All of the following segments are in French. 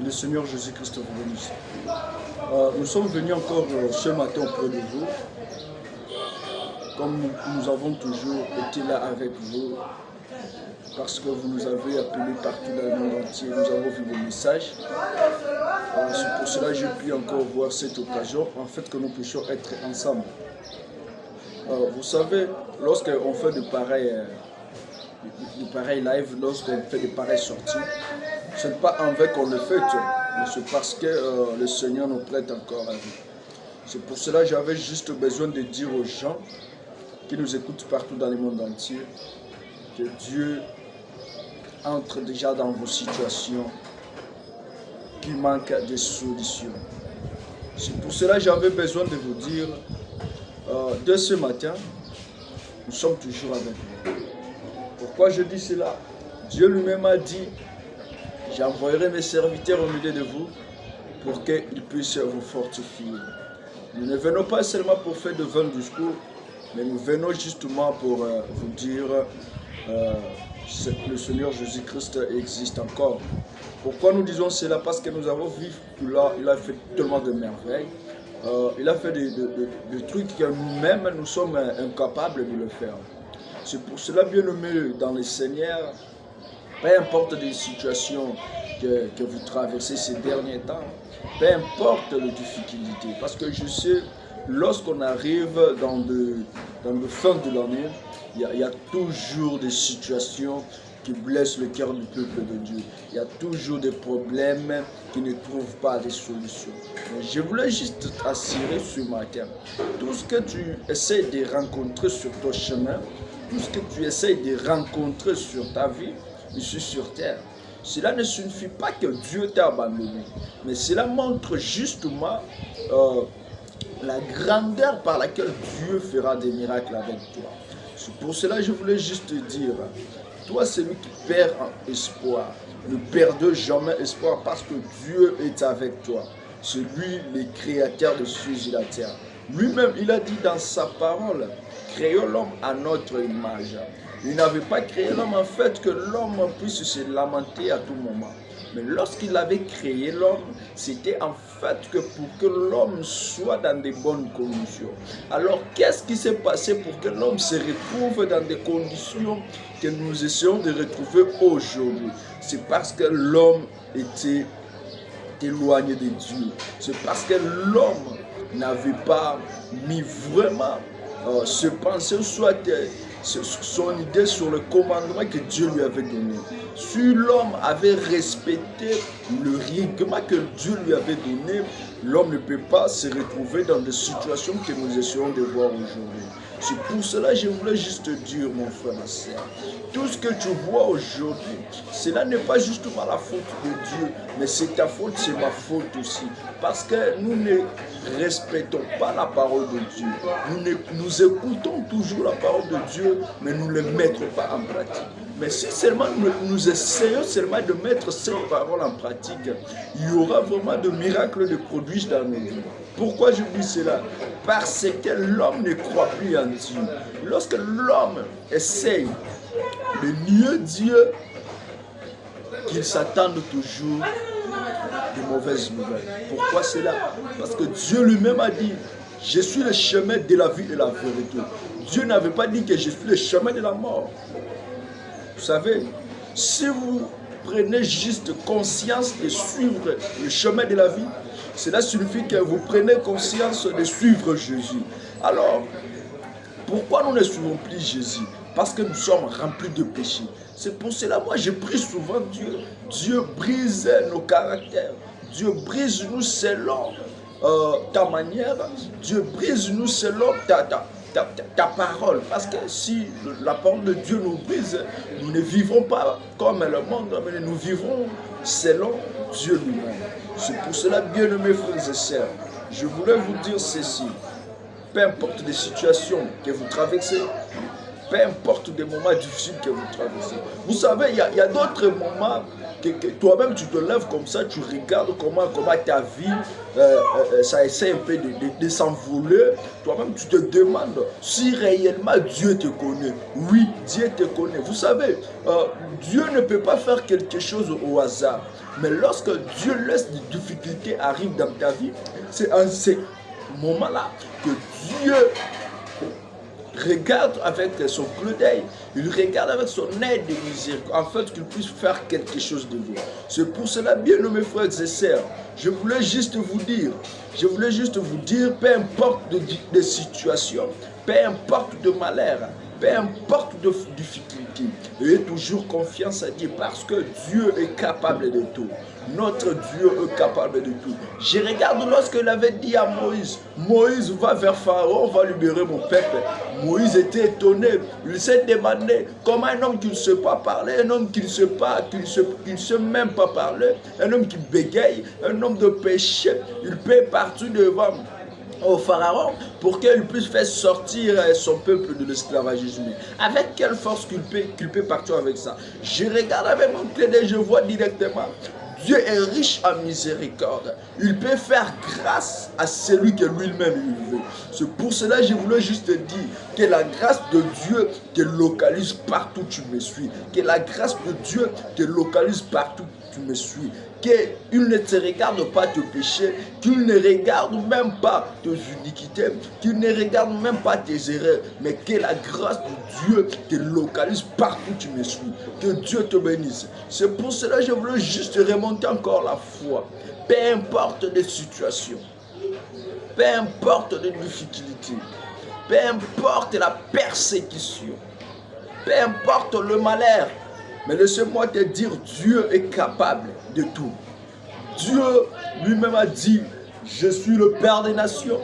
le Seigneur Jésus-Christ vous bénisse. Nous sommes venus encore ce matin auprès de vous. Comme nous avons toujours été là avec vous, parce que vous nous avez appelés partout dans le monde entier, nous avons vu vos messages. C'est pour cela que je puis encore voir cette occasion, en fait, que nous puissions être ensemble. Vous savez, lorsqu'on fait de pareils live, lorsqu'on fait de pareilles sorties, ce n'est pas envers qu'on le fait, mais c'est parce que le Seigneur nous prête encore à vie. C'est pour cela que j'avais juste besoin de dire aux gens qui nous écoutent partout dans le monde entier que Dieu entre déjà dans vos situations qui manquent de solutions. C'est pour cela que j'avais besoin de vous dire, dès ce matin, nous sommes toujours avec vous. Pourquoi je dis cela? Dieu lui-même a dit, j'envoyerai mes serviteurs au milieu de vous pour qu'ils puissent vous fortifier. Nous ne venons pas seulement pour faire de vains discours, mais nous venons justement pour vous dire que le Seigneur Jésus-Christ existe encore. Pourquoi nous disons cela? Parce que nous avons vu qu'il a fait tellement de merveilles. Il a fait des trucs que nous-mêmes, nous sommes incapables de le faire. C'est pour cela, bien-aimés dans le Seigneur, peu importe les situations que vous traversez ces derniers temps, peu importe les difficultés, parce que je sais, lorsqu'on arrive dans le fin de l'année, il y a toujours des situations qui blessent le cœur du peuple de Dieu. Il y a toujours des problèmes qui ne trouvent pas de solutions. Mais je voulais juste t'assurer ce matin, tout ce que tu essaies de rencontrer sur ton chemin, tout ce que tu essaies de rencontrer sur ta vie, ici sur terre, cela ne signifie pas que Dieu t'a abandonné, mais cela montre justement la grandeur par laquelle Dieu fera des miracles avec toi. C'est pour cela que je voulais juste te dire, toi celui qui perd en espoir, ne perdez jamais espoir parce que Dieu est avec toi. C'est lui le créateur de cieux et la terre. Lui-même, il a dit dans sa parole, créons l'homme à notre image. Il n'avait pas créé l'homme en fait que l'homme puisse se lamenter à tout moment. Mais lorsqu'il avait créé l'homme, c'était en fait que pour que l'homme soit dans de bonnes conditions. Alors qu'est-ce qui s'est passé pour que l'homme se retrouve dans des conditions que nous essayons de retrouver aujourd'hui? C'est parce que l'homme était éloigné de Dieu. C'est parce que l'homme n'avait pas mis vraiment se penser soit son idée sur le commandement que Dieu lui avait donné. Si l'homme avait respecté le règlement que Dieu lui avait donné, l'homme ne peut pas se retrouver dans des situations que nous essayons de voir aujourd'hui. C'est pour cela que je voulais juste te dire, mon frère, ma soeur, tout ce que tu vois aujourd'hui, cela n'est pas justement la faute de Dieu, mais c'est ta faute, c'est ma faute aussi. Parce que nous ne respectons pas la parole de Dieu. Nous écoutons toujours la parole de Dieu, mais nous ne la mettons pas en pratique. Mais si seulement nous essayons seulement de mettre cette parole en pratique, il y aura vraiment de miracles de produits dans nos vies. Pourquoi je dis cela? Parce que l'homme ne croit plus en Dieu. Lorsque l'homme essaye de nier Dieu, qu'il s'attende toujours de mauvaises nouvelles. Pourquoi cela? Parce que Dieu lui-même a dit, je suis le chemin de la vie et de la vérité. Dieu n'avait pas dit que je suis le chemin de la mort. Vous savez, si vous prenez juste conscience de suivre le chemin de la vie, cela signifie que vous prenez conscience de suivre Jésus. Alors, pourquoi nous ne suivons plus Jésus? Parce que nous sommes remplis de péchés. C'est pour cela, moi, je prie souvent Dieu. Dieu brise nos caractères. Dieu brise nous selon ta manière. Dieu brise nous selon ta parole. Parce que si la parole de Dieu nous brise, nous ne vivrons pas comme le monde, mais nous vivrons selon Dieu lui-même. C'est pour cela, bien-aimés frères et sœurs, je voulais vous dire ceci. Peu importe les situations que vous traversez, peu importe des moments difficiles que vous traversez. Vous savez, il y a d'autres moments que toi-même tu te lèves comme ça, tu regardes comment ta vie, ça essaie un peu de s'envoler. Toi-même tu te demandes si réellement Dieu te connaît. Oui, Dieu te connaît. Vous savez, Dieu ne peut pas faire quelque chose au hasard. Mais lorsque Dieu laisse des difficultés arriver dans ta vie, c'est en ces moments-là que Dieu regarde avec son clou d'œil, il regarde avec son aide de miséricorde, afin qu'il puisse faire quelque chose de vous. C'est pour cela, bien aimés frères et sœurs, je voulais juste vous dire, peu importe de situation, peu importe de malheur, peu importe de difficulté, ayez toujours confiance à Dieu parce que Dieu est capable de tout. Notre Dieu est capable de tout. Je regarde lorsqu'il avait dit à Moïse, Moïse va vers Pharaon, va libérer mon peuple. Moïse était étonné. Il s'est demandé comment un homme qui ne sait pas parler, un homme qui ne sait même pas parler, un homme qui bégaye, un homme de péché, il peut partir devant au Pharaon pour qu'il puisse faire sortir son peuple de l'esclavagisme. Avec quelle force qu'il peut partir avec ça? Je regarde avec mon télé, je vois directement. Dieu est riche en miséricorde. Il peut faire grâce à celui que lui-même il veut. C'est pour cela que je voulais juste te dire que la grâce de Dieu te localise partout où tu me suis. Que la grâce de Dieu te localise partout où tu me suis. Qu'il ne te regarde pas tes péchés, qu'il ne regarde même pas tes iniquités, qu'il ne regarde même pas tes erreurs, mais que la grâce de Dieu te localise partout où tu me suis. Que Dieu te bénisse. C'est pour cela que je voulais juste remonter encore la foi. Peu importe les situations, peu importe les difficultés, peu importe la persécution, peu importe le malheur, mais laissez-moi te dire, Dieu est capable de tout. Dieu lui-même a dit, je suis le Père des nations.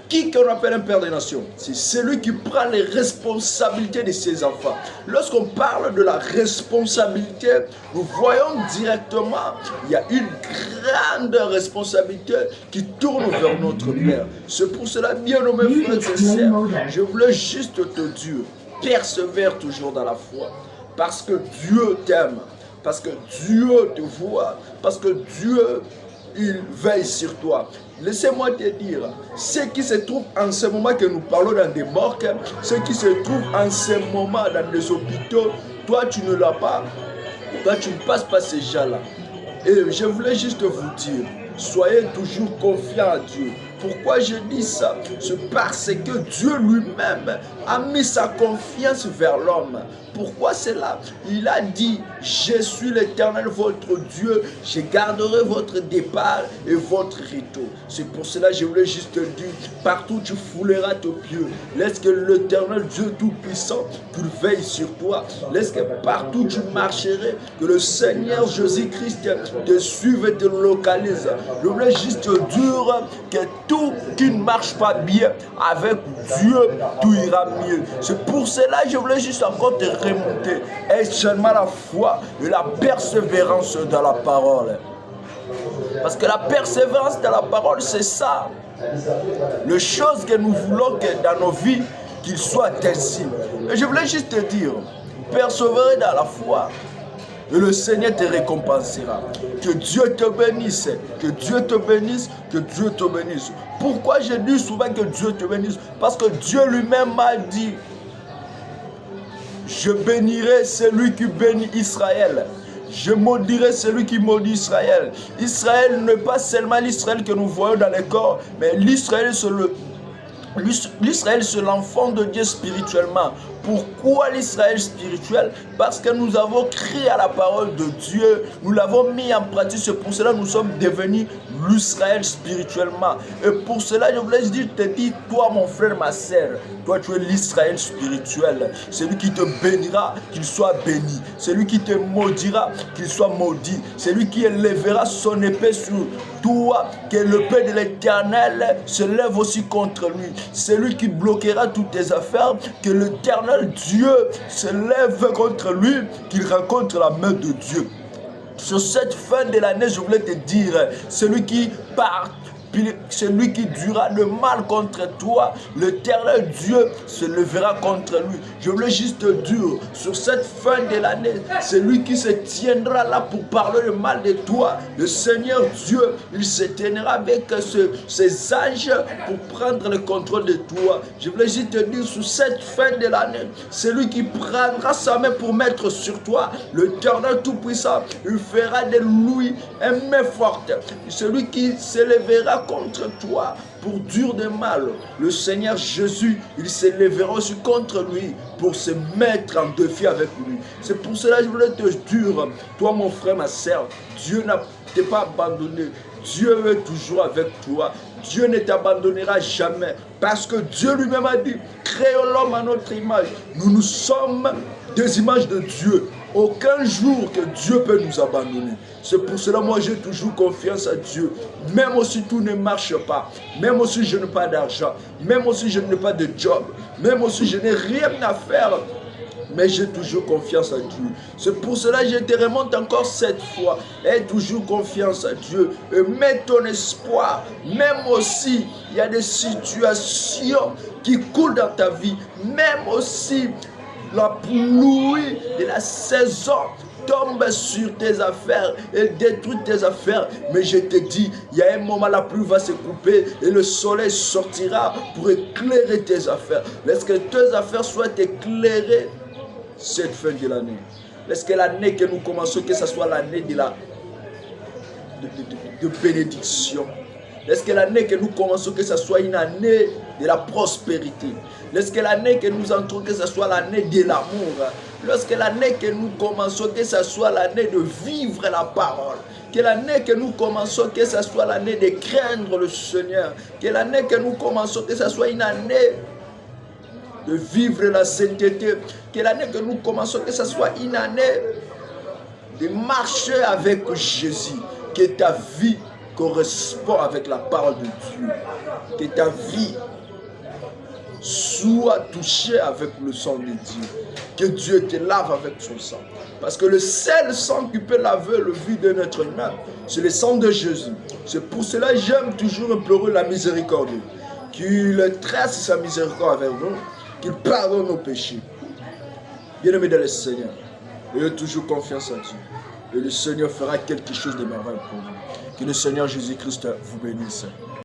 Qui qu'on appelle un Père des nations? C'est celui qui prend les responsabilités de ses enfants. Lorsqu'on parle de la responsabilité, nous voyons directement, il y a une grande responsabilité qui tourne vers notre Père. C'est pour cela, bien nommé frères et sœurs, je voulais juste te dire, persévère toujours dans la foi. Parce que Dieu t'aime, parce que Dieu te voit, parce que Dieu, il veille sur toi. Laissez-moi te dire, ce qui se trouve en ce moment que nous parlons dans des morgues, ce qui se trouve en ce moment dans des hôpitaux, toi tu ne l'as pas, toi tu ne passes pas ces gens-là. Et je voulais juste vous dire, soyez toujours confiants à Dieu. Pourquoi je dis ça? C'est parce que Dieu lui-même a mis sa confiance vers l'homme. Pourquoi cela? Il a dit, je suis l'Éternel votre Dieu, je garderai votre départ et votre retour. C'est pour cela que je voulais juste te dire, partout tu fouleras tes pieds. Laisse que l'Éternel Dieu Tout-Puissant qu'il veille sur toi. Laisse que partout tu marcherais, que le Seigneur Jésus-Christ te suive et te localise. Je voulais juste te dire que tout qui ne marche pas bien avec Dieu, tout ira mieux. C'est pour cela que je voulais juste encore te remonter. Et seulement la foi et la persévérance dans la parole. Parce que la persévérance dans la parole, c'est ça. Les choses que nous voulons que dans nos vies, qu'il soit ainsi. Et je voulais juste te dire, persévérer dans la foi. Et le Seigneur te récompensera. Que Dieu te bénisse. Que Dieu te bénisse. Que Dieu te bénisse. Pourquoi je dis souvent que Dieu te bénisse? Parce que Dieu lui-même m'a dit, je bénirai celui qui bénit Israël. Je maudirai celui qui maudit Israël. Israël n'est pas seulement l'Israël que nous voyons dans les corps, mais l'Israël c'est l'enfant de Dieu spirituellement. Pourquoi l'Israël spirituel? Parce que nous avons crié à la parole de Dieu, nous l'avons mis en pratique, c'est pour cela que nous sommes devenus l'Israël spirituellement. Et pour cela, je voulais dire, te dire, toi mon frère, ma sœur, toi tu es l'Israël spirituel. Celui qui te bénira, qu'il soit béni. Celui qui te maudira, qu'il soit maudit. Celui qui élèvera son épée sur toi, que l'épée de l'Éternel se lève aussi contre lui. Celui qui bloquera toutes tes affaires, que l'Éternel Dieu se lève contre lui, qu'il rencontre la main de Dieu. Sur cette fin de l'année, je voulais te dire, celui qui celui qui durera le mal contre toi, l'Éternel Dieu se lèvera contre lui. Je voulais juste dire, sur cette fin de l'année, celui qui se tiendra là pour parler le mal de toi, le Seigneur Dieu, il se tiendra avec ses anges pour prendre le contrôle de toi. Je voulais juste te dire, sur cette fin de l'année, celui qui prendra sa main pour mettre sur toi, l'Éternel Tout-Puissant, il fera de lui une main forte. Celui qui s'élèvera contre toi pour dur de mal, le Seigneur Jésus, il s'élèvera aussi contre lui pour se mettre en défi avec lui. C'est pour cela que je voulais te dire, toi mon frère, ma sœur, Dieu n'a pas abandonné. Dieu est toujours avec toi. Dieu ne t'abandonnera jamais. Parce que Dieu lui-même a dit, créons l'homme à notre image. Nous sommes des images de Dieu. Aucun jour que Dieu peut nous abandonner. C'est pour cela moi j'ai toujours confiance à Dieu. Même aussi tout ne marche pas. Même aussi je n'ai pas d'argent. Même aussi je n'ai pas de job. Même aussi je n'ai rien à faire. Mais j'ai toujours confiance à Dieu. C'est pour cela que je te remonte encore cette fois. Aie toujours confiance à Dieu. Et mets ton espoir. Même aussi, il y a des situations qui coulent dans ta vie. Même aussi, la pluie de la saison tombe sur tes affaires et détruit tes affaires. Mais je te dis, il y a un moment, la pluie va se couper et le soleil sortira pour éclairer tes affaires. Laisse que tes affaires soient éclairées cette fin de l'année. Laisse que l'année que nous commençons, que ce soit l'année de bénédiction. Laisse que l'année que nous commençons, que ce soit une année de la prospérité. Laisse que l'année que nous entrons, que ce soit l'année de l'amour. Lorsque l'année que nous commençons, que ce soit l'année de vivre la parole. Que l'année que nous commençons, que ce soit l'année de craindre le Seigneur. Que l'année que nous commençons, que ce soit une année de vivre la sainteté. Que l'année que nous commençons, que ce soit une année de marcher avec Jésus. Que ta vie correspond avec la parole de Dieu. Que ta vie soit touchée avec le sang de Dieu. Que Dieu te lave avec son sang. Parce que le seul sang qui peut laver le vide de notre âme, c'est le sang de Jésus. C'est pour cela que j'aime toujours implorer la miséricorde. Qu'il trace sa miséricorde avec nous. Qu'il pardonne nos péchés. Bien-aimé dans le Seigneur, ayez toujours confiance en Dieu. Et le Seigneur fera quelque chose de merveilleux pour vous. Que le Seigneur Jésus-Christ vous bénisse.